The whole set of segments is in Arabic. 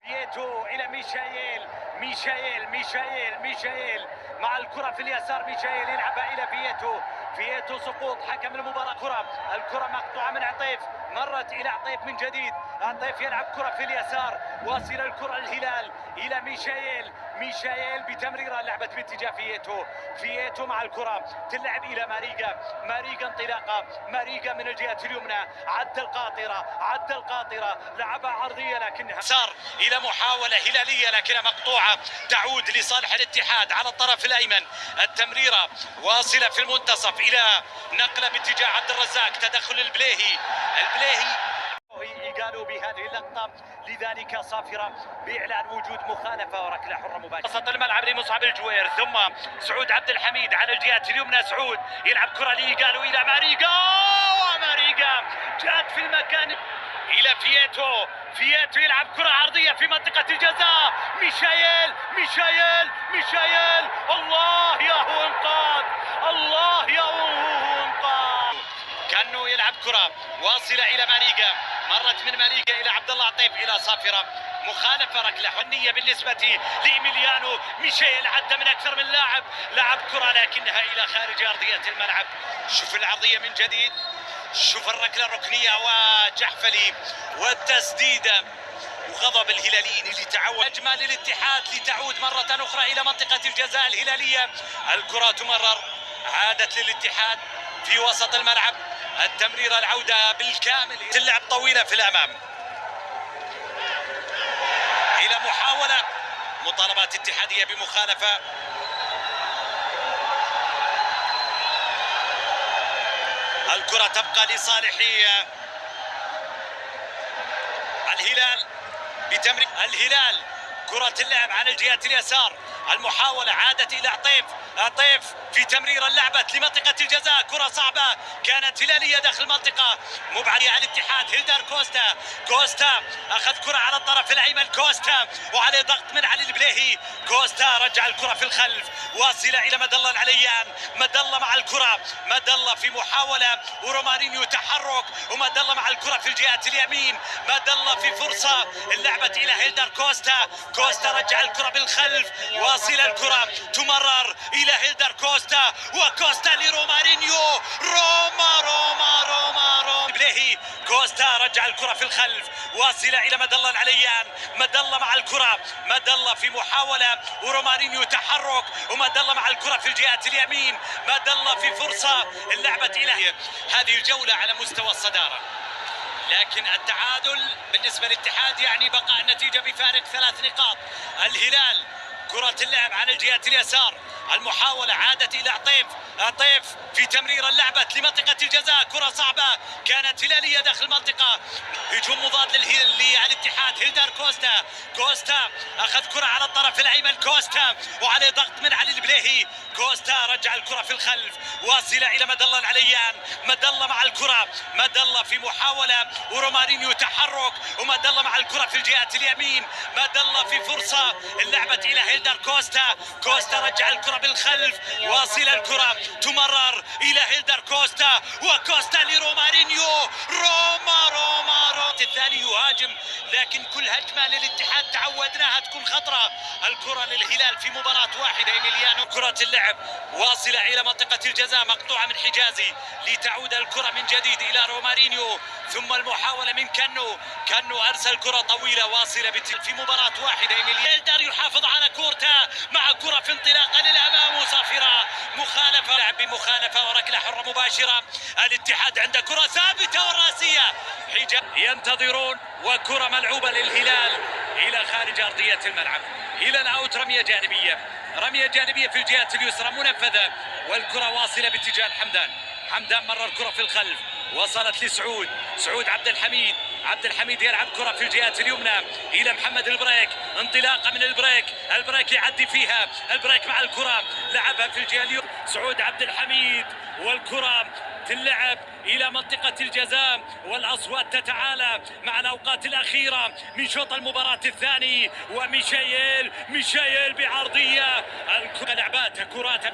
فييتو إلى ميشايل مع الكرة في اليسار. ميشايل يلعبها إلى فييتو سقوط حكم المباراة. الكرة مقطوعة من عطيف، مرت إلى عطيف من جديد. عطيف يلعب كرة في اليسار، واصلة الكرة الهلال إلى ميشايل بتمريرة لعبت باتجاه فييتو مع الكرة تلعب إلى ماريجا انطلاقة ماريجا من الجهة اليمنى. عد القاطرة لعبها عرضية لكنها صار إلى محاولة هلالية لكنها مقطوعة تعود لصالح الاتحاد على الطرف الأيمن. التمريرة واصلة في المنتصف إلى نقلة باتجاه عبد الرزاق. تدخل البليهي قالوا بهذه اللقطة لذلك صافرة بإعلان وجود مخالفة وركلة حرة مباشرة. وسط الملعب لمصعب الجوير ثم سعود عبد الحميد على الجهة اليمنى. سعود يلعب كرة قالوا إلى ماريجا وماريجا جاءت في المكان إلى فييتو يلعب كرة عرضية في منطقة الجزاء. ميشايل الله يا هو انقاذ كأنه يلعب كرة واصلة إلى ماريجا، مرت من ماريجا إلى عبد الله عطيف إلى صافرة. مخالفة ركلة حنية بالنسبة لإيميليانو. ميشايل عدى من أكثر من لاعب، لعب كرة لكنها إلى خارج أرضية الملعب. شوف العرضية من جديد، شوف الركلة الركنية وجحفلي والتسديدة وغضب الهلاليين اللي تعود. هجمة للاتحاد لتعود مرة أخرى إلى منطقة الجزاء الهلالية. الكرة تمرر، عادت للاتحاد في وسط الملعب. التمريرة العودة بالكامل، اللعب طويلة في الأمام إلى محاولة. مطالبات اتحادية بمخالفة. الكرة تبقى لصالح الهلال بتمرير الهلال. كرة اللعب على الجهة اليسار. المحاولة عادت إلى عطيف في تمرير اللعبة لمنطقة الجزاء. كرة صعبة كانت هلالية داخل المنطقة مبعدة على الاتحاد. هيلدر كوستا أخذ كرة على الطرف الأيمن. كوستا وعليه ضغط من علي البليهي. كوستا رجع الكرة في الخلف واصلة إلى مدلة العليان. مدلة مع الكرة، مدلة في محاولة ورومارينيو تحرك ومدلة مع الكرة في الجهة اليمين. مدلة في فرصة، اللعبة إلى هيلدر كوستا رجع الكرة بالخلف. واصلة الكرة تمرر إلى هيلدر وكوستا لرومارينيو. روما بليهي. كوستا رجع الكرة في الخلف واصلة إلى مدلة العليان. مدلة مع الكرة، مدلة في محاولة ورومارينيو تحرك ومدلة مع الكرة في الجهة اليمين. مدلة في فرصة، اللعبة إلى هذه الجولة على مستوى الصدارة، لكن التعادل بالنسبة للاتحاد يعني بقاء النتيجة بفارق 3 نقاط. الهلال كرة اللعب على الجهة اليسار. المحاولة عادت إلى عطيف في تمرير اللعبة لمنطقة الجزاء. كرة صعبة كانت هلالية داخل المنطقة. هجوم مضاد للاتحاد. هيلدر كوستا أخذ كرة على الطرف الأيمن. كوستا وعليه ضغط من علي البليهي. كوستا رجع الكرة في الخلف واصلة إلى مدلة العليان. مدلة مع الكرة، مدلة في محاولة ورومارينيو تحرك ومدلة مع الكرة في الجهة اليمين. مدلة في فرصة، اللعبة إلى هيلدر كوستا رجع الكرة بالخلف. واصلة الكرة تمرر إلى هيلدر وكوستا لرومارينيو. روما الثاني يهاجم، لكن كل هجمة للاتحاد تعودناها تكون خطرة. الكرة للهلال في مباراة واحدة. إيميليانو كرة اللعب واصلة إلى منطقة الجزاء مقطوعة من حجازي لتعود الكرة من جديد إلى رومارينيو. ثم المحاولة من كانو أرسل كرة طويلة واصلة في مباراة واحدة. هيلدر يحافظ على كورتا مع كرة في انطلاقة للأمام وصافرة. مخالفة، لعب بمخالفة وركلة حرة مباشرة. الاتحاد عنده كرة ثابتة والراسية. ينتظرون وكرة ملعوبة للهلال إلى خارج أرضية الملعب. إلى الأوت، رمية جانبية في الجهة اليسرى منفذة، والكرة واصلة باتجاه حمدان مرر الكرة في الخلف، وصلت لسعود عبد الحميد يلعب كرة في الجهة اليمنى إلى محمد البريك. انطلاقة من البريك يعدي فيها. البريك مع الكرة لعبها في الجهة اليمنى. سعود عبد الحميد والكرة تلعب إلى منطقة الجزاء، والأصوات تتعالى مع الأوقات الأخيرة من شوط المباراة الثاني. وميشايل بعرضية. الكرة لعباتها كرات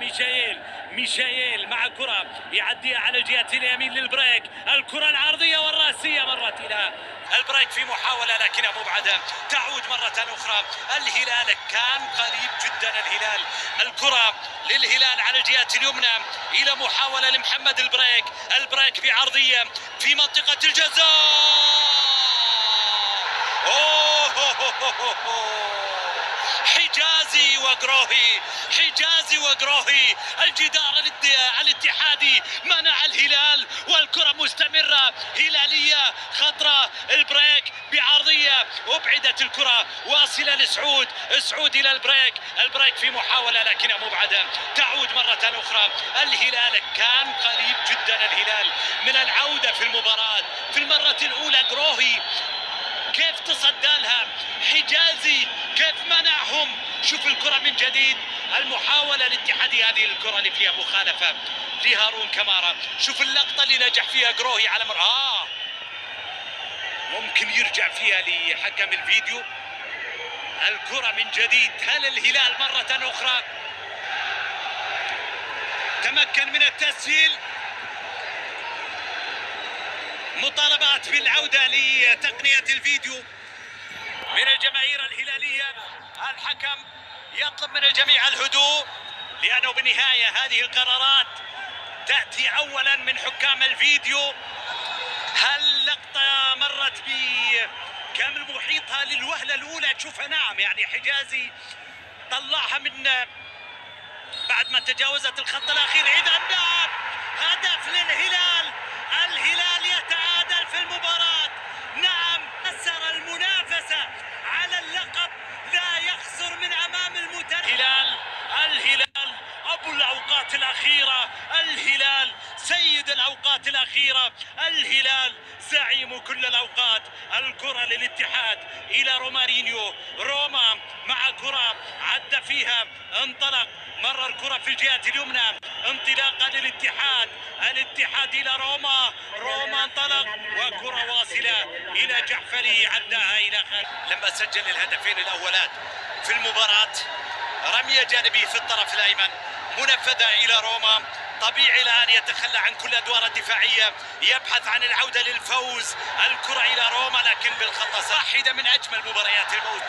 ميشايل مع كرة يعديها على الجهة اليمين للبريك. الكرة العرضية والراسية مرت إلى البريك في محاولة لكنها مبعدة. تعود مرة أخرى الهلال، كان قريب جدا الهلال. الكرة للهلال على الجهة اليمنى إلى محاولة لمحمد البريك. البريك بعرضية في منطقة الجزاء. حجازي وقروهي، حجازي وقروهي، الجدار الاتحادي منع الهلال والكرة مستمرة هلالية خطرة. البريك بعرضية، أبعدت الكرة واصلة لسعود، سعود إلى البريك. البريك في محاولة لكنها مبعدة. تعود مرة أخرى الهلال، كان قريب جدا الهلال من العودة في المباراة. في المرة الأولى قروهي كيف تصدى لها، حجازي كيف منعهم. شوف الكرة من جديد، المحاولة الاتحادية، هذه الكرة اللي فيها مخالفة لهارون كمارا. شوف اللقطة اللي نجح فيها قروهي على ممكن يرجع فيها لحكم الفيديو. الكرة من جديد، هل الهلال مرة أخرى تمكن من التسجيل؟ مطالبات بالعودة لتقنية الفيديو من الجماهير الهلالية. الحكم يطلب من الجميع الهدوء، لأنه بالنهاية هذه القرارات تأتي أولا من حكام الفيديو. هل لقطة مرت بكامل محيطها للوهلة الأولى تشوفها؟ نعم، يعني حجازي طلعها من بعد ما تجاوزت الخط الأخير. إذا نعم، هدف للهلال، الهلال يتعادل في المباراة. نعم، أسر المنافسة على اللقب، لا يخسر من أمام الهلال. الهلال أبو الأوقات الأخيرة، الهلال سيد الأوقات الأخيرة، الهلال زعيم كل الأوقات. الكرة للاتحاد إلى رومارينيو، روما مع كرة عد فيها، انطلق، مرر الكرة في الجهة اليمنى، انطلاقة للاتحاد، الاتحاد إلى روما، روما انطلق وكرة واصلة إلى جعفري، عداها إلى خلف. لما سجل الهدفين الأولات في المباراة، رمية جانبية في الطرف الأيمن منفذة إلى روما. طبيعي الآن يتخلى عن كل أدوار الدفاعية، يبحث عن العودة للفوز. الكرة إلى روما لكن بالخطأ. واحدة من أجمل مباريات الموسم.